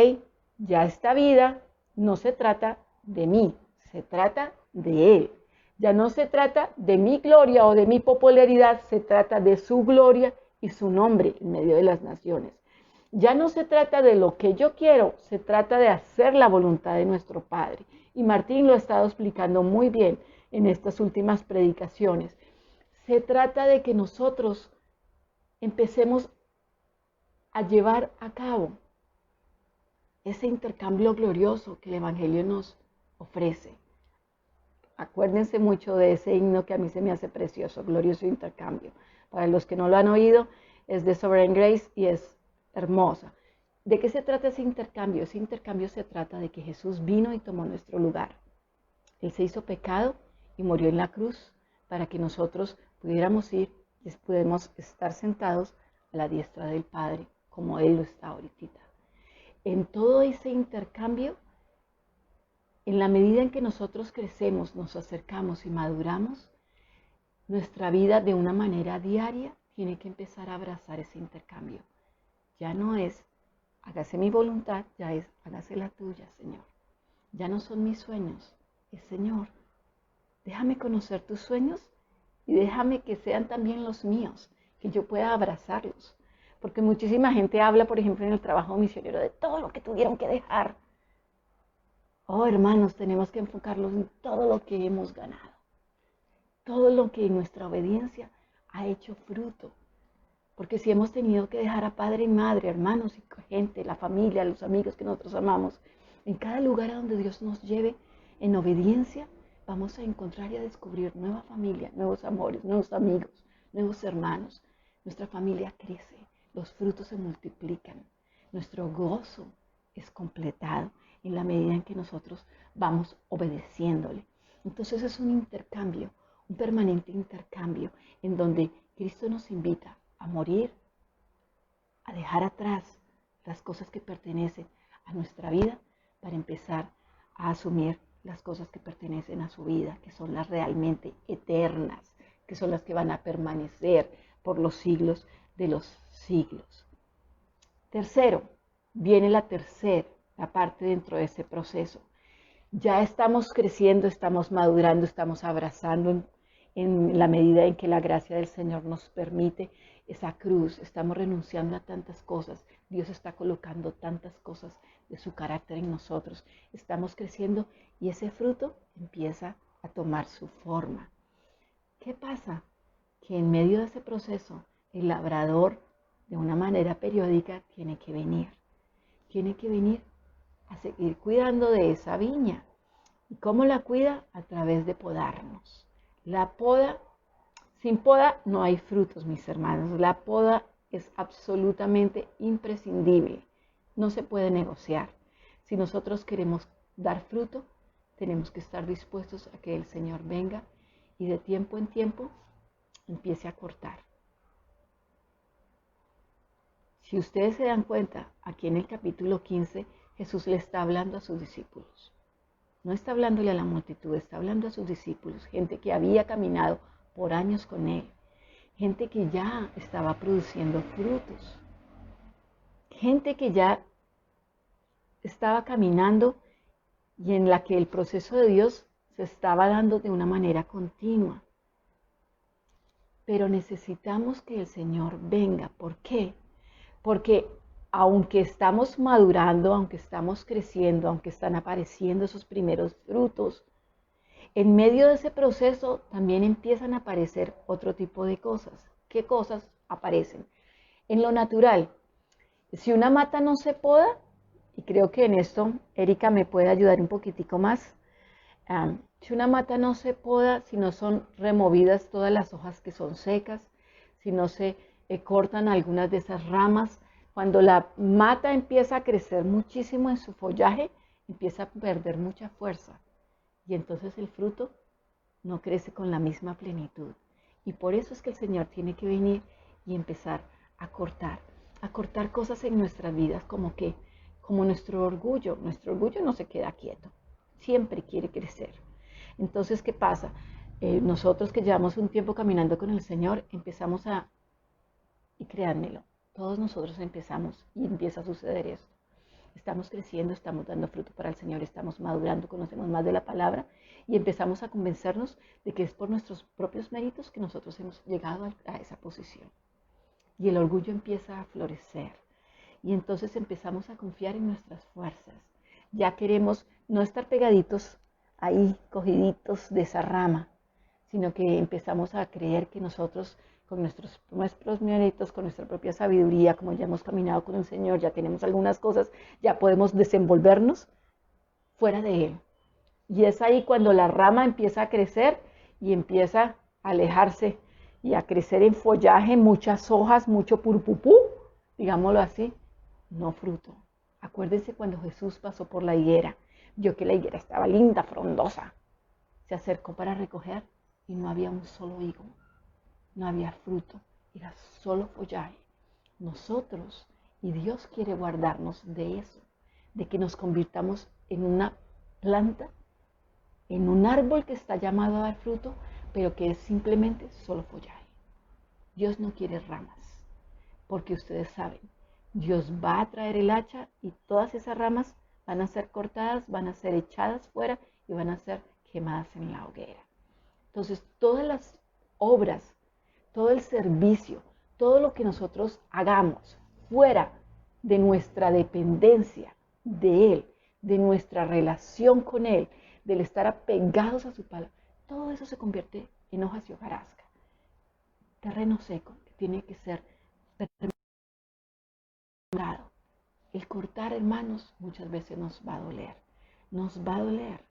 ya esta vida no se trata de mí, se trata de Él. Ya no se trata de mi gloria o de mi popularidad, se trata de su gloria y su nombre en medio de las naciones. Ya no se trata de lo que yo quiero, se trata de hacer la voluntad de nuestro Padre. Y Martín lo ha estado explicando muy bien en estas últimas predicaciones. Se trata de que nosotros empecemos a llevar a cabo ese intercambio glorioso que el Evangelio nos ofrece. Acuérdense mucho de ese himno que a mí se me hace precioso, glorioso intercambio. Para los que no lo han oído, es de Sovereign Grace y es hermosa. ¿De qué se trata ese intercambio? Ese intercambio se trata de que Jesús vino y tomó nuestro lugar. Él se hizo pecado y murió en la cruz para que nosotros pudiéramos ir y pudiéramos estar sentados a la diestra del Padre, como Él lo está ahorita. En todo ese intercambio, en la medida en que nosotros crecemos, nos acercamos y maduramos, nuestra vida de una manera diaria tiene que empezar a abrazar ese intercambio. Ya no es, hágase mi voluntad, ya es, hágase la tuya, Señor. Ya no son mis sueños, es Señor, déjame conocer tus sueños y déjame que sean también los míos, que yo pueda abrazarlos. Porque muchísima gente habla, por ejemplo, en el trabajo misionero de todo lo que tuvieron que dejar. Oh, hermanos, tenemos que enfocarlos en todo lo que hemos ganado. Todo lo que en nuestra obediencia ha hecho fruto. Porque si hemos tenido que dejar a padre y madre, hermanos y gente, la familia, los amigos que nosotros amamos, en cada lugar a donde Dios nos lleve en obediencia, vamos a encontrar y a descubrir nueva familia, nuevos amores, nuevos amigos, nuevos hermanos. Nuestra familia crece, los frutos se multiplican, nuestro gozo es completado en la medida en que nosotros vamos obedeciéndole. Entonces es un intercambio, un permanente intercambio en donde Cristo nos invita a morir, a dejar atrás las cosas que pertenecen a nuestra vida para empezar a asumir las cosas que pertenecen a su vida, que son las realmente eternas, que son las que van a permanecer por los siglos de los siglos. Tercero, viene la parte dentro de ese proceso. Ya estamos creciendo, estamos madurando, estamos abrazando en la medida en que la gracia del Señor nos permite esa cruz. Estamos renunciando a tantas cosas. Dios está colocando tantas cosas de su carácter en nosotros. Estamos creciendo y ese fruto empieza a tomar su forma. ¿Qué pasa? Que en medio de ese proceso, el labrador, de una manera periódica, tiene que venir a seguir cuidando de esa viña. ¿Y cómo la cuida? A través de podarnos. La poda, sin poda no hay frutos, mis hermanos. La poda es absolutamente imprescindible. No se puede negociar. Si nosotros queremos dar fruto, tenemos que estar dispuestos a que el Señor venga y de tiempo en tiempo empiece a cortar. Si ustedes se dan cuenta, aquí en el capítulo 15, Jesús le está hablando a sus discípulos. No está hablándole a la multitud, está hablando a sus discípulos, gente que había caminado por años con él, gente que ya estaba produciendo frutos, gente que ya estaba caminando y en la que el proceso de Dios se estaba dando de una manera continua. Pero necesitamos que el Señor venga. ¿Por qué? Porque aunque estamos madurando, aunque estamos creciendo, aunque están apareciendo esos primeros frutos, en medio de ese proceso también empiezan a aparecer otro tipo de cosas. ¿Qué cosas aparecen? En lo natural, si una mata no se poda, y creo que en esto Erika me puede ayudar un poquitico más, si una mata no se poda, si no son removidas todas las hojas que son secas, si no se cortan algunas de esas ramas, cuando la mata empieza a crecer muchísimo en su follaje, empieza a perder mucha fuerza y entonces el fruto no crece con la misma plenitud. Y por eso es que el Señor tiene que venir y empezar a cortar cosas en nuestras vidas, como nuestro orgullo no se queda quieto, siempre quiere crecer. Entonces, ¿qué pasa? Nosotros que llevamos un tiempo caminando con el Señor, y créanmelo, todos nosotros empezamos y empieza a suceder esto. Estamos creciendo, estamos dando fruto para el Señor, estamos madurando, conocemos más de la palabra y empezamos a convencernos de que es por nuestros propios méritos que nosotros hemos llegado a esa posición. Y el orgullo empieza a florecer. Y entonces empezamos a confiar en nuestras fuerzas. Ya queremos no estar pegaditos ahí, cogiditos de esa rama, sino que empezamos a creer que nosotros, con nuestros méritos, con nuestra propia sabiduría, como ya hemos caminado con el Señor, ya tenemos algunas cosas, ya podemos desenvolvernos fuera de Él. Y es ahí cuando la rama empieza a crecer y empieza a alejarse y a crecer en follaje, muchas hojas, mucho purpupú, digámoslo así, no fruto. Acuérdense cuando Jesús pasó por la higuera, vio que la higuera estaba linda, frondosa. Se acercó para recoger y no había un solo higo, no había fruto, era solo follaje. Nosotros, y Dios quiere guardarnos de eso, de que nos convirtamos en una planta, en un árbol que está llamado a dar fruto, pero que es simplemente solo follaje. Dios no quiere ramas, porque ustedes saben, Dios va a traer el hacha y todas esas ramas van a ser cortadas, van a ser echadas fuera y van a ser quemadas en la hoguera. Entonces, todas las obras, todo el servicio, todo lo que nosotros hagamos fuera de nuestra dependencia de Él, de nuestra relación con Él, del estar apegados a su palabra, todo eso se convierte en hojas y hojarasca. Terreno seco que tiene que ser terminado. El cortar, hermanos, muchas veces nos va a doler. Nos va a doler.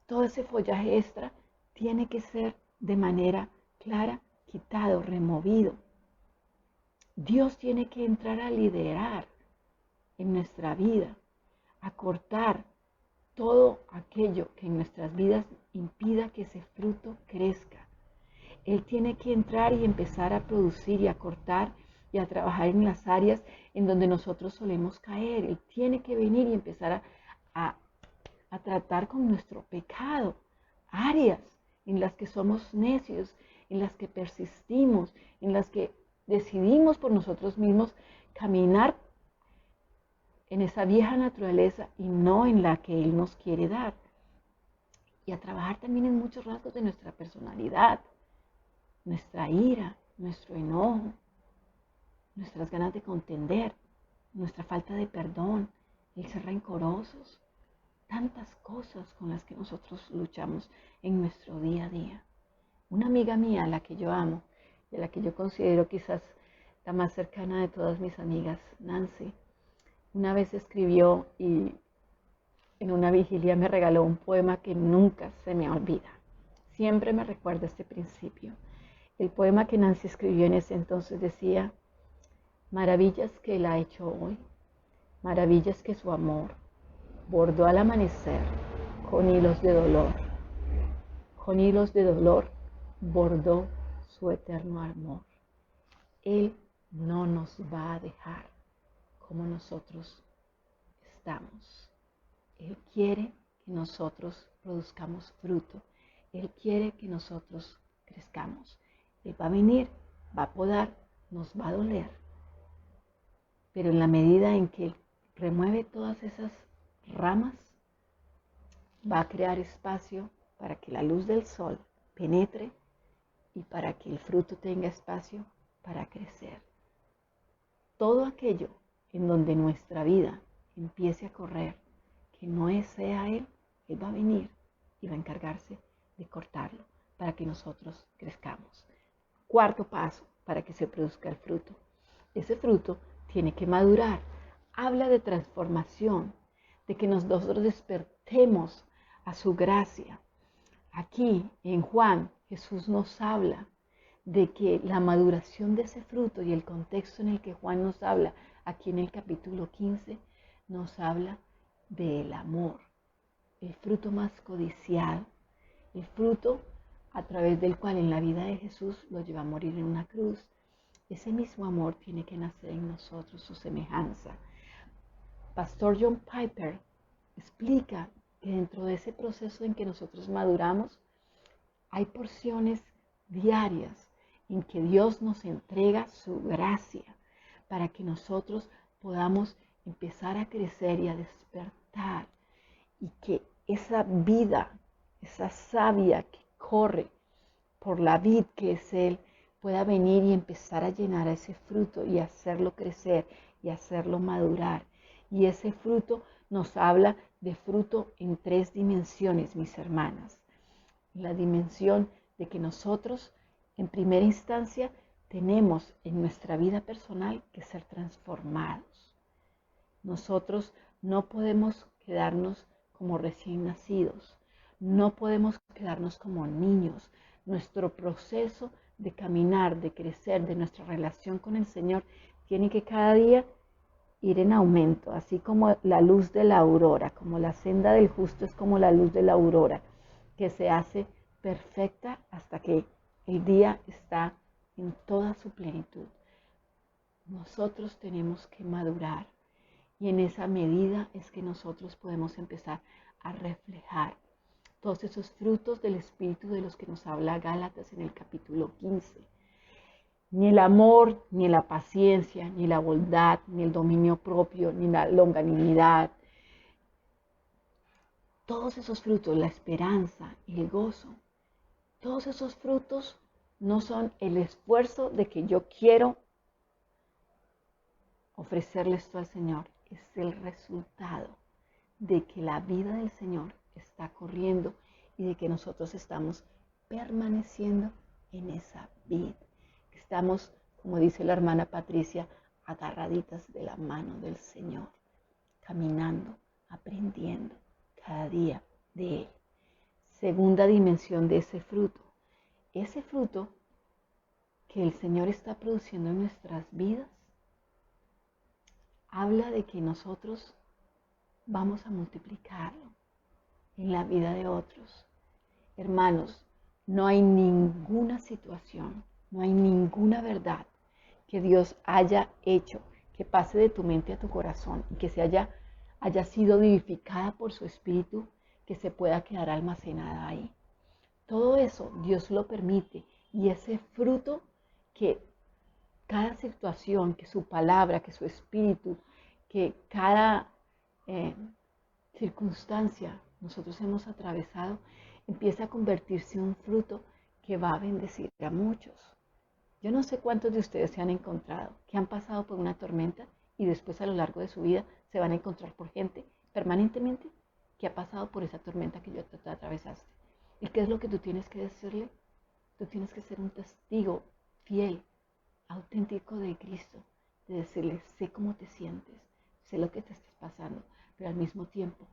Todo ese follaje extra tiene que ser de manera clara, quitado, removido. Dios tiene que entrar a liderar en nuestra vida, a cortar todo aquello que en nuestras vidas impida que ese fruto crezca. Él tiene que entrar y empezar a producir y a cortar y a trabajar en las áreas en donde nosotros solemos caer. Él tiene que venir y empezar a tratar con nuestro pecado, áreas en las que somos necios, en las que persistimos, en las que decidimos por nosotros mismos caminar en esa vieja naturaleza y no en la que Él nos quiere dar. Y a trabajar también en muchos rasgos de nuestra personalidad, nuestra ira, nuestro enojo, nuestras ganas de contender, nuestra falta de perdón, el ser rencorosos, tantas cosas con las que nosotros luchamos en nuestro día a día. Una amiga mía, a la que yo amo, y a la que yo considero quizás la más cercana de todas mis amigas, Nancy, una vez escribió y en una vigilia me regaló un poema que nunca se me olvida. Siempre me recuerda este principio. El poema que Nancy escribió en ese entonces decía: maravillas que Él ha hecho hoy, maravillas que su amor bordó al amanecer con hilos de dolor. Con hilos de dolor bordó su eterno amor. Él no nos va a dejar como nosotros estamos. Él quiere que nosotros produzcamos fruto. Él quiere que nosotros crezcamos. Él va a venir, va a podar, nos va a doler. Pero en la medida en que Él remueve todas esas ramas, va a crear espacio para que la luz del sol penetre y para que el fruto tenga espacio para crecer. Todo aquello en donde nuestra vida empiece a correr, que no sea Él, Él va a venir y va a encargarse de cortarlo para que nosotros crezcamos. Cuarto paso para que se produzca el fruto. Ese fruto tiene que madurar. Habla de transformación, de que nosotros despertemos a su gracia. Aquí en Juan, Jesús nos habla de que la maduración de ese fruto y el contexto en el que Juan nos habla, aquí en el capítulo 15, nos habla del amor, el fruto más codiciado, el fruto a través del cual en la vida de Jesús lo lleva a morir en una cruz. Ese mismo amor tiene que nacer en nosotros, su semejanza. Pastor John Piper explica que dentro de ese proceso en que nosotros maduramos, hay porciones diarias en que Dios nos entrega su gracia para que nosotros podamos empezar a crecer y a despertar, y que esa vida, esa savia que corre por la vid que es Él, pueda venir y empezar a llenar a ese fruto y hacerlo crecer y hacerlo madurar. Y ese fruto nos habla de fruto en 3 dimensiones, mis hermanas. La dimensión de que nosotros, en primera instancia, tenemos en nuestra vida personal que ser transformados. Nosotros no podemos quedarnos como recién nacidos, no podemos quedarnos como niños. Nuestro proceso de caminar, de crecer, de nuestra relación con el Señor, tiene que cada día ir en aumento, así como la luz de la aurora, como la senda del justo es como la luz de la aurora, que se hace perfecta hasta que el día está en toda su plenitud. Nosotros tenemos que madurar, y en esa medida es que nosotros podemos empezar a reflejar todos esos frutos del Espíritu de los que nos habla Gálatas en el capítulo 15. Ni el amor, ni la paciencia, ni la bondad, ni el dominio propio, ni la longanimidad. Todos esos frutos, la esperanza, el gozo, todos esos frutos no son el esfuerzo de que yo quiero ofrecerle esto al Señor. Es el resultado de que la vida del Señor está corriendo y de que nosotros estamos permaneciendo en esa vida. Estamos, como dice la hermana Patricia, agarraditas de la mano del Señor, caminando, aprendiendo cada día de Él. Segunda dimensión de ese fruto que el Señor está produciendo en nuestras vidas, habla de que nosotros vamos a multiplicarlo en la vida de otros. Hermanos, no hay ninguna situación, no hay ninguna verdad que Dios haya hecho que pase de tu mente a tu corazón y que haya sido vivificada por su Espíritu, que se pueda quedar almacenada ahí. Todo eso Dios lo permite, y ese fruto que cada situación, que su palabra, que su Espíritu, que cada circunstancia nosotros hemos atravesado, empieza a convertirse en un fruto que va a bendecir a muchos. Yo no sé cuántos de ustedes se han encontrado que han pasado por una tormenta y después a lo largo de su vida se van a encontrar por gente permanentemente que ha pasado por esa tormenta que tú atravesaste. ¿Y qué es lo que tú tienes que decirle? Tú tienes que ser un testigo fiel, auténtico de Cristo, de decirle: sé cómo te sientes, sé lo que te estás pasando, pero al mismo tiempo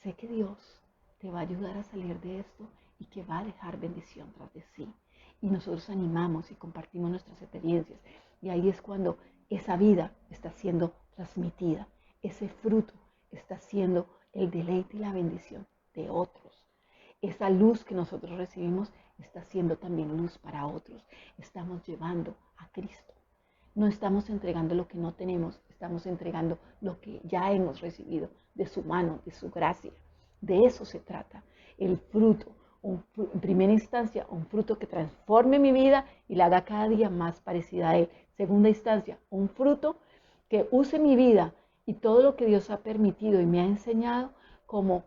sé que Dios te va a ayudar a salir de esto y que va a dejar bendición tras de sí. Y nosotros animamos y compartimos nuestras experiencias, y ahí es cuando esa vida está siendo transmitida, ese fruto está siendo el deleite y la bendición de otros. Esa luz que nosotros recibimos está siendo también luz para otros. Estamos llevando a Cristo. No estamos entregando lo que no tenemos, estamos entregando lo que ya hemos recibido de su mano, de su gracia. De eso se trata. El fruto, en primera instancia, un fruto que transforme mi vida y la haga cada día más parecida a Él. Segunda instancia, un fruto que use mi vida y todo lo que Dios ha permitido y me ha enseñado como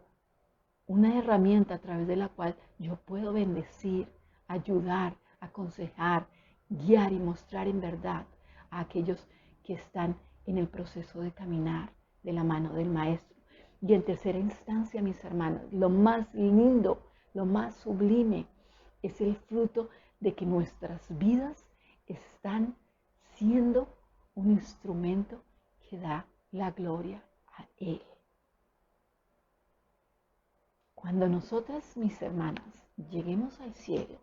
una herramienta a través de la cual yo puedo bendecir, ayudar, aconsejar, guiar y mostrar en verdad a aquellos que están en el proceso de caminar de la mano del Maestro. Y en tercera instancia, mis hermanos, lo más lindo, lo más sublime es el fruto de que nuestras vidas están siendo un instrumento que da la gloria a Él. Cuando nosotras, mis hermanas, lleguemos al cielo,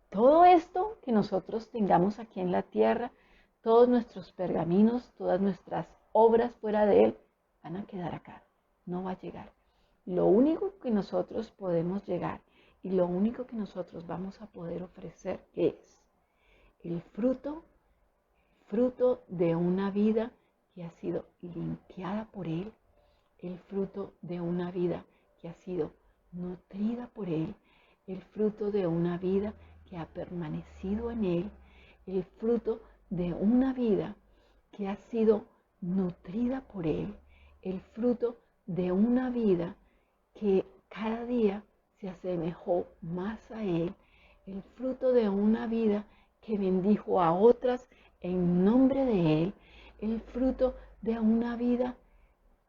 todo esto que nosotros tengamos aquí en la tierra, todos nuestros pergaminos, todas nuestras obras fuera de Él, van a quedar acá, no va a llegar. Lo único que nosotros podemos llegar y lo único que nosotros vamos a poder ofrecer es el fruto de una vida que ha sido limpiada por Él, el fruto de una vida que ha sido nutrida por Él, el fruto de una vida que ha permanecido en Él, el fruto de una vida que ha sido nutrida por Él, el fruto de una vida que cada día se asemejó más a Él, el fruto de una vida que bendijo a otras en nombre de Él, el fruto de una vida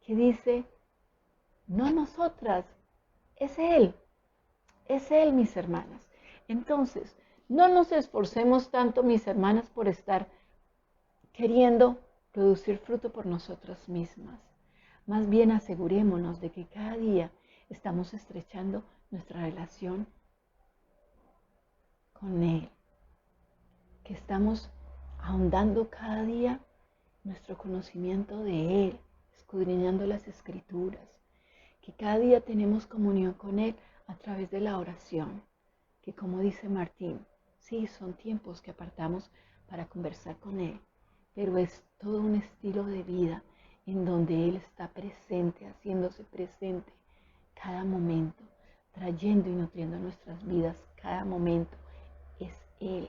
que dice, no nosotras, es Él, mis hermanas. Entonces, no nos esforcemos tanto, mis hermanas, por estar queriendo producir fruto por nosotras mismas. Más bien asegurémonos de que cada día estamos estrechando nuestra relación con Él, que estamos ahondando cada día nuestro conocimiento de Él, escudriñando las Escrituras, que cada día tenemos comunión con Él a través de la oración, que como dice Martín, sí, son tiempos que apartamos para conversar con Él, pero es todo un estilo de vida en donde Él está presente, haciéndose presente cada momento, trayendo y nutriendo nuestras vidas cada momento. Es Él.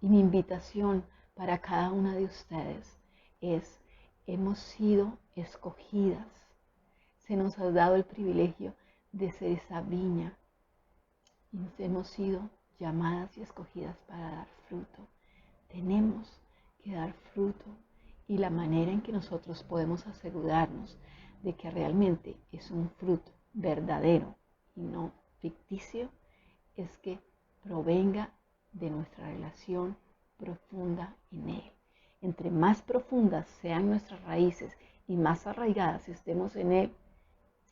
Y mi invitación para cada una de ustedes es, hemos sido escogidas. Se nos ha dado el privilegio de ser esa viña. Y nos hemos sido llamadas y escogidas para dar fruto. Tenemos que dar fruto. Y la manera en que nosotros podemos asegurarnos de que realmente es un fruto verdadero y no ficticio, es que provenga de nuestra relación profunda en Él. Entre más profundas sean nuestras raíces y más arraigadas estemos en Él,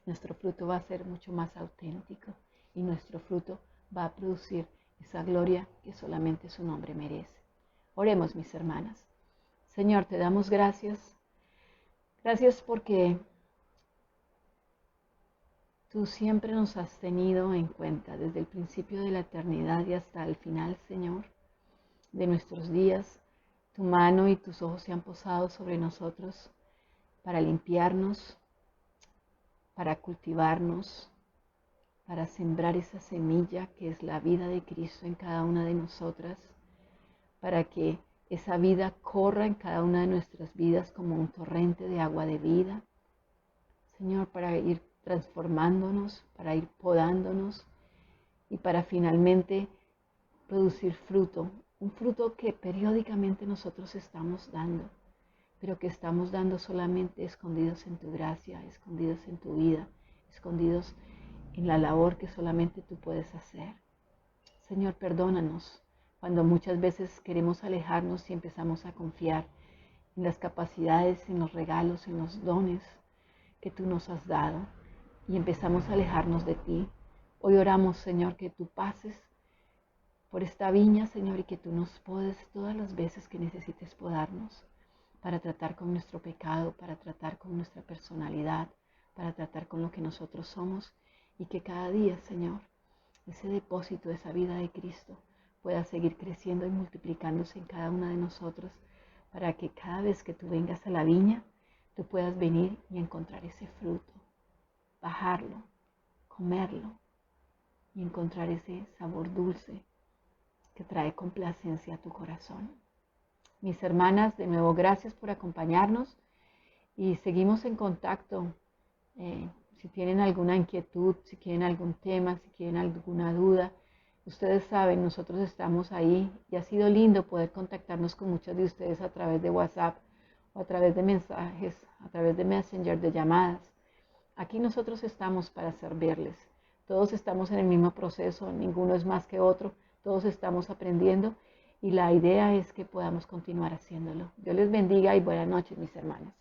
nuestro fruto va a ser mucho más auténtico y nuestro fruto va a producir esa gloria que solamente su nombre merece. Oremos, mis hermanas. Señor, te damos gracias. Gracias porque tú siempre nos has tenido en cuenta desde el principio de la eternidad y hasta el final, Señor, de nuestros días. Tu mano y tus ojos se han posado sobre nosotros para limpiarnos, para cultivarnos, para sembrar esa semilla que es la vida de Cristo en cada una de nosotras, para que esa vida corra en cada una de nuestras vidas como un torrente de agua de vida. Señor, para ir transformándonos, para ir podándonos y para finalmente producir fruto, un fruto que periódicamente nosotros estamos dando, pero que estamos dando solamente escondidos en tu gracia, escondidos en tu vida, escondidos en la labor que solamente tú puedes hacer. Señor, perdónanos cuando muchas veces queremos alejarnos y empezamos a confiar en las capacidades, en los regalos, en los dones que tú nos has dado y empezamos a alejarnos de ti. Hoy oramos, Señor, que tú pases por esta viña, Señor, y que tú nos podes todas las veces que necesites podarnos para tratar con nuestro pecado, para tratar con nuestra personalidad, para tratar con lo que nosotros somos y que cada día, Señor, ese depósito de esa vida de Cristo pueda seguir creciendo y multiplicándose en cada una de nosotros para que cada vez que tú vengas a la viña, tú puedas venir y encontrar ese fruto, bajarlo, comerlo y encontrar ese sabor dulce que trae complacencia a tu corazón. Mis hermanas, de nuevo gracias por acompañarnos y seguimos en contacto. Si tienen alguna inquietud, si quieren algún tema, si quieren alguna duda, ustedes saben, nosotros estamos ahí y ha sido lindo poder contactarnos con muchos de ustedes a través de WhatsApp o a través de mensajes, a través de Messenger, de llamadas. Aquí nosotros estamos para servirles. Todos estamos en el mismo proceso, ninguno es más que otro, todos estamos aprendiendo y la idea es que podamos continuar haciéndolo. Dios les bendiga y buenas noches, mis hermanas.